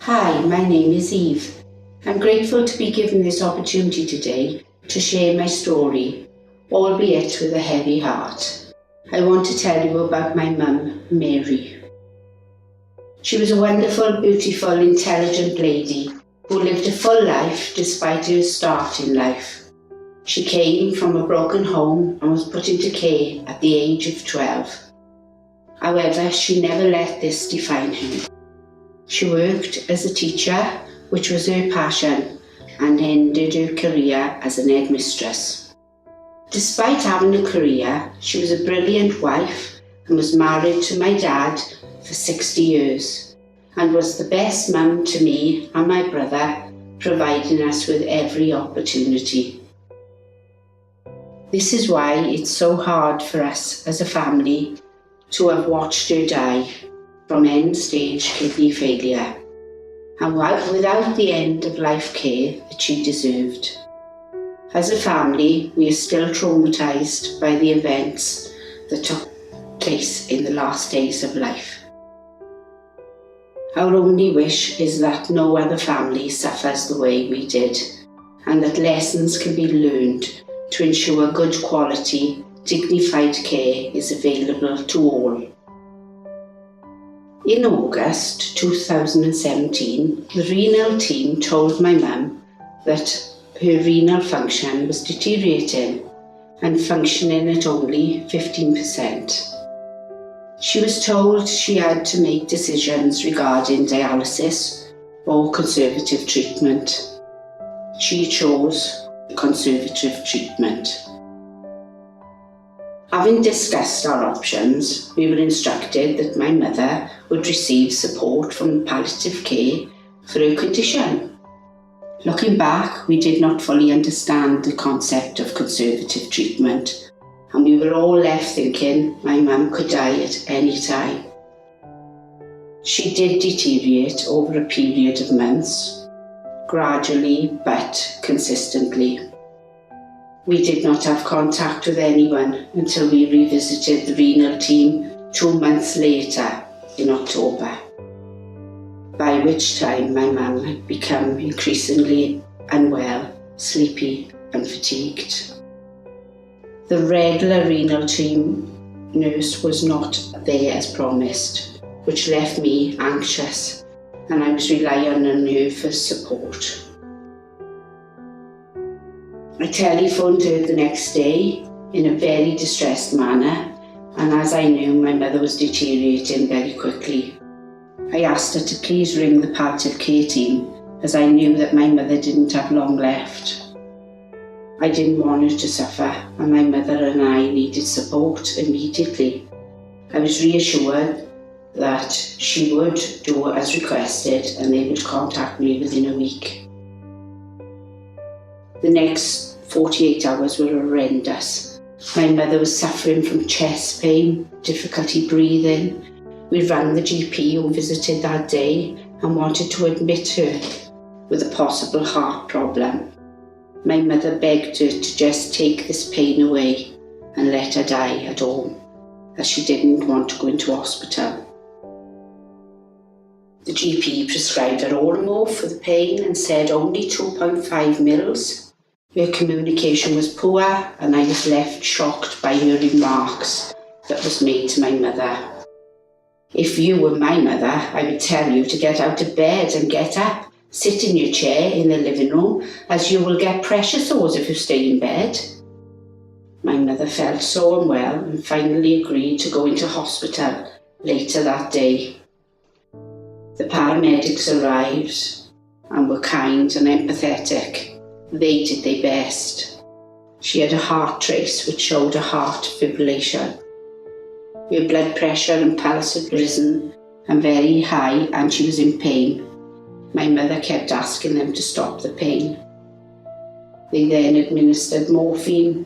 Hi, my name is Eve. I'm grateful to be given this opportunity today to share my story, albeit with a heavy heart. I want to tell you about my mum, Mary. She was a wonderful, beautiful, intelligent lady who lived a full life despite her start in life. She came from a broken home and was put into care at the age of 12. However, she never let this define her. She worked as a teacher, which was her passion, and ended her career as an headmistress. Despite having a career, she was a brilliant wife and was married to my dad for 60 years and was the best mum to me and my brother, providing us with every opportunity. This is why it's so hard for us as a family to have watched her die from end-stage kidney failure, and without the end-of-life care that she deserved. As a family, we are still traumatised by the events that took place in the last days of life. Our only wish is that no other family suffers the way we did, and that lessons can be learned to ensure good quality, dignified care is available to all. In August 2017, the renal team told my mum that her renal function was deteriorating and functioning at only 15%. She was told she had to make decisions regarding dialysis or conservative treatment. She chose conservative treatment. Having discussed our options, we were instructed that my mother would receive support from palliative care for her condition. Looking back, we did not fully understand the concept of conservative treatment, and we were all left thinking my mum could die at any time. She did deteriorate over a period of months, gradually but consistently. We did not have contact with anyone until we revisited the renal team 2 months later in October, by which time my mum had become increasingly unwell, sleepy and fatigued. The regular renal team nurse was not there as promised, which left me anxious, and I was relying on her for support. I telephoned her the next day in a very distressed manner, and as I knew my mother was deteriorating very quickly, I asked her to please ring the palliative care team, as I knew that my mother didn't have long left. I didn't want her to suffer, and my mother and I needed support immediately. I was reassured that she would do as requested and they would contact me within a week. The next 48 hours were horrendous. My mother was suffering from chest pain, difficulty breathing. We rang the GP who visited that day and wanted to admit her with a possible heart problem. My mother begged her to just take this pain away and let her die at home, as she didn't want to go into hospital. The GP prescribed her Ormo for the pain and said only 2.5 mils. Her communication was poor, and I was left shocked by her remarks that was made to my mother. If you were my mother, I would tell you to get out of bed and get up. Sit in your chair in the living room, as you will get pressure sores if you stay in bed. My mother felt so unwell and finally agreed to go into hospital later that day. The paramedics arrived and were kind and empathetic. They did their best. She had a heart trace which showed a heart fibrillation. Her blood pressure and pulse had risen and very high, and she was in pain. My mother kept asking them to stop the pain. They then administered morphine,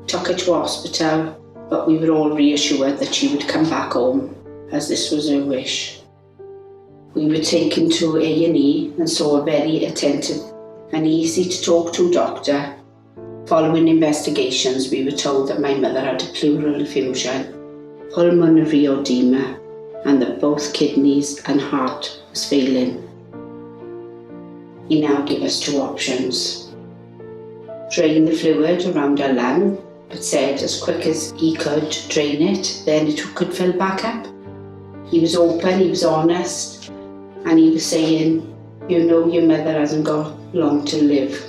took her to hospital, but we were all reassured that she would come back home, as this was her wish. We were taken to A&E and saw a very attentive and easy to talk to doctor. Following investigations, we were told that my mother had a pleural effusion, pulmonary edema, and that both kidneys and heart was failing. He now gave us two options. Drain the fluid around her lung, but said as quick as he could drain it, then it could fill back up. He was open, he was honest, and he was saying, you know your mother hasn't got long to live.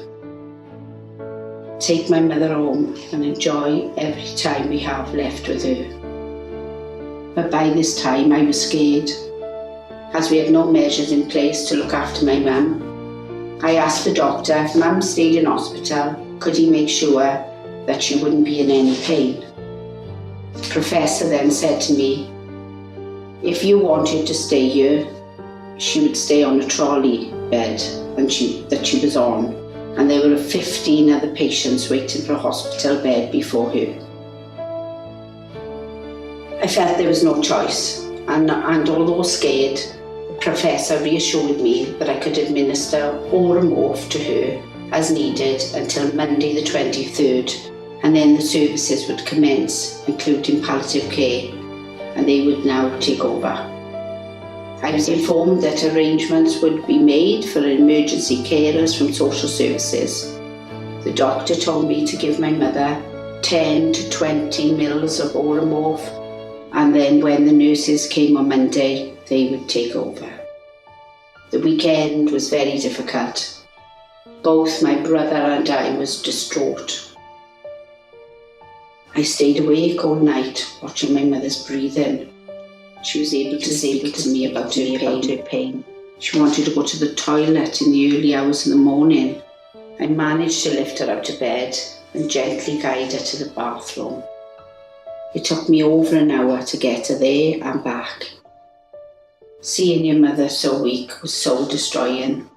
Take my mother home and enjoy every time we have left with her. But by this time I was scared, as we had no measures in place to look after my mum. I asked the doctor if mum stayed in hospital, could he make sure that she wouldn't be in any pain. The professor then said to me, if you wanted to stay here, she would stay on a trolley bed that she was on, and there were 15 other patients waiting for a hospital bed before her. I felt there was no choice, and although scared, the professor reassured me that I could administer Oromorph to her as needed until Monday the 23rd, and then the services would commence, including palliative care, and they would now take over. I was informed that arrangements would be made for emergency carers from social services. The doctor told me to give my mother 10 to 20 mils of Oromorph, and then when the nurses came on Monday, they would take over. The weekend was very difficult. Both my brother and I was distraught. I stayed awake all night watching my mother's breathing. She was able to speak to me about her pain. She wanted to go to the toilet in the early hours of the morning. I managed to lift her out of bed and gently guide her to the bathroom. It took me over an hour to get her there and back. Seeing your mother so weak was so destroying.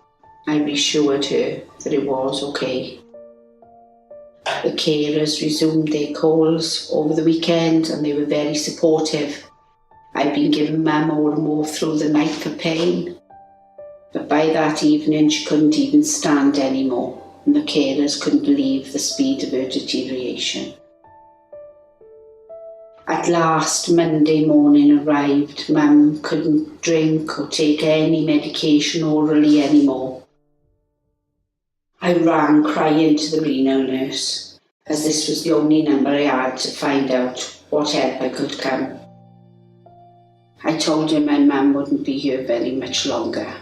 I reassured her that it was okay. The carers resumed their calls over the weekend and they were very supportive. I'd been giving Mum Oromorph through the night for pain, but by that evening she couldn't even stand anymore, and the carers couldn't believe the speed of her deterioration. At last, Monday morning arrived. Mum couldn't drink or take any medication orally anymore. I ran crying to the renal nurse, as this was the only number I had to find out what help I could come. I told her my mum wouldn't be here very much longer.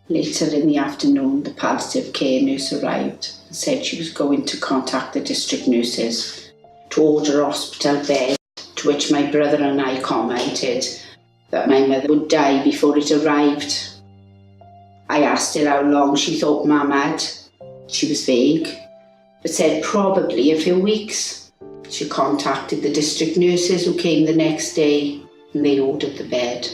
Later in the afternoon, the palliative care nurse arrived and said she was going to contact the district nurses to order a hospital bed, to which my brother and I commented that my mother would die before it arrived. I asked her how long she thought Mum had. She was vague, but said probably a few weeks. She contacted the district nurses who came the next day and they ordered the bed.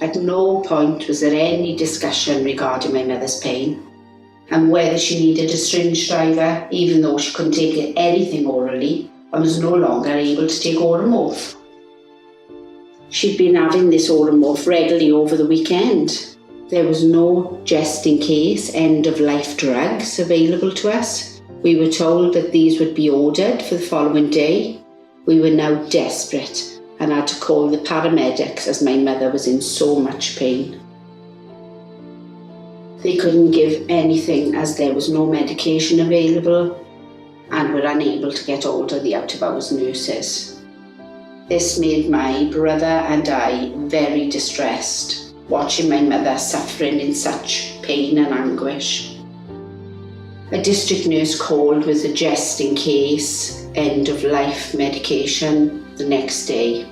At no point was there any discussion regarding my mother's pain and whether she needed a syringe driver, even though she couldn't take anything orally and was no longer able to take Oromorph. She'd been having this Oromorph regularly over the weekend. There was no just-in-case end-of-life drugs available to us. We were told that these would be ordered for the following day. We were now desperate and had to call the paramedics as my mother was in so much pain. They couldn't give anything as there was no medication available and were unable to get hold of the out-of-hours nurses. This made my brother and I very distressed, watching my mother suffering in such pain and anguish. A district nurse called with a just-in-case end-of-life medication the next day.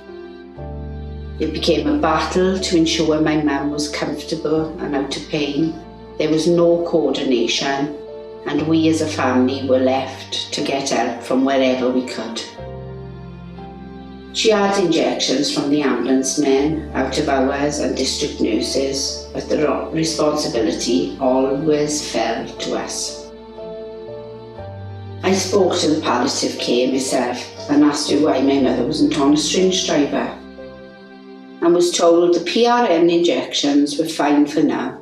It became a battle to ensure my mum was comfortable and out of pain. There was no coordination, and we as a family were left to get help from wherever we could. She had injections from the ambulance men, out of hours and district nurses, but the responsibility always fell to us. I spoke to the palliative care myself and asked her why my mother wasn't on a syringe driver, and was told the PRN injections were fine for now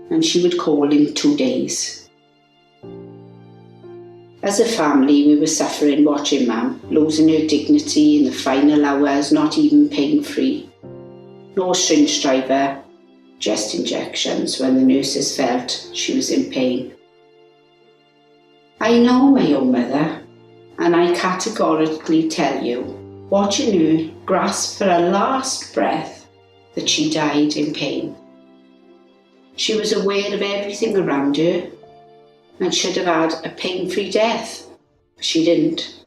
and she would call in 2 days. As a family, we were suffering watching Mum, losing her dignity in the final hours, not even pain-free. No syringe driver, just injections when the nurses felt she was in pain. I know my own mother, and I categorically tell you, watching her grasp for her last breath, that she died in pain. She was aware of everything around her and should have had a pain-free death, but she didn't.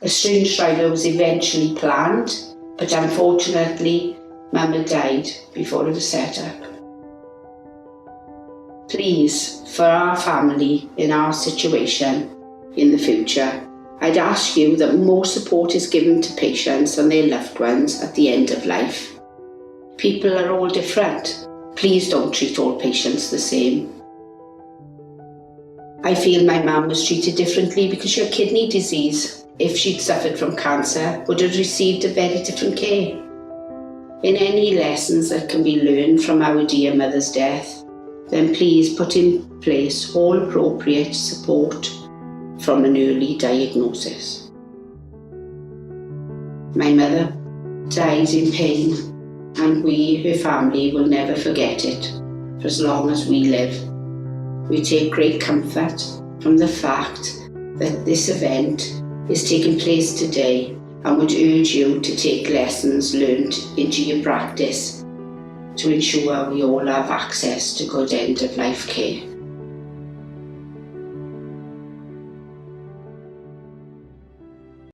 A syringe driver was eventually planned, but unfortunately, Mum had died before it was set up. Please, for our family in our situation in the future, I'd ask you that more support is given to patients and their loved ones at the end of life. People are all different. Please don't treat all patients the same. I feel my mum was treated differently because she had kidney disease. If she'd suffered from cancer, would have received a very different care. In any lessons that can be learned from our dear mother's death, then please put in place all appropriate support from an early diagnosis. My mother died in pain, and we, her family, will never forget it for as long as we live. We take great comfort from the fact that this event is taking place today, and would urge you to take lessons learned into your practice to ensure we all have access to good end-of-life care.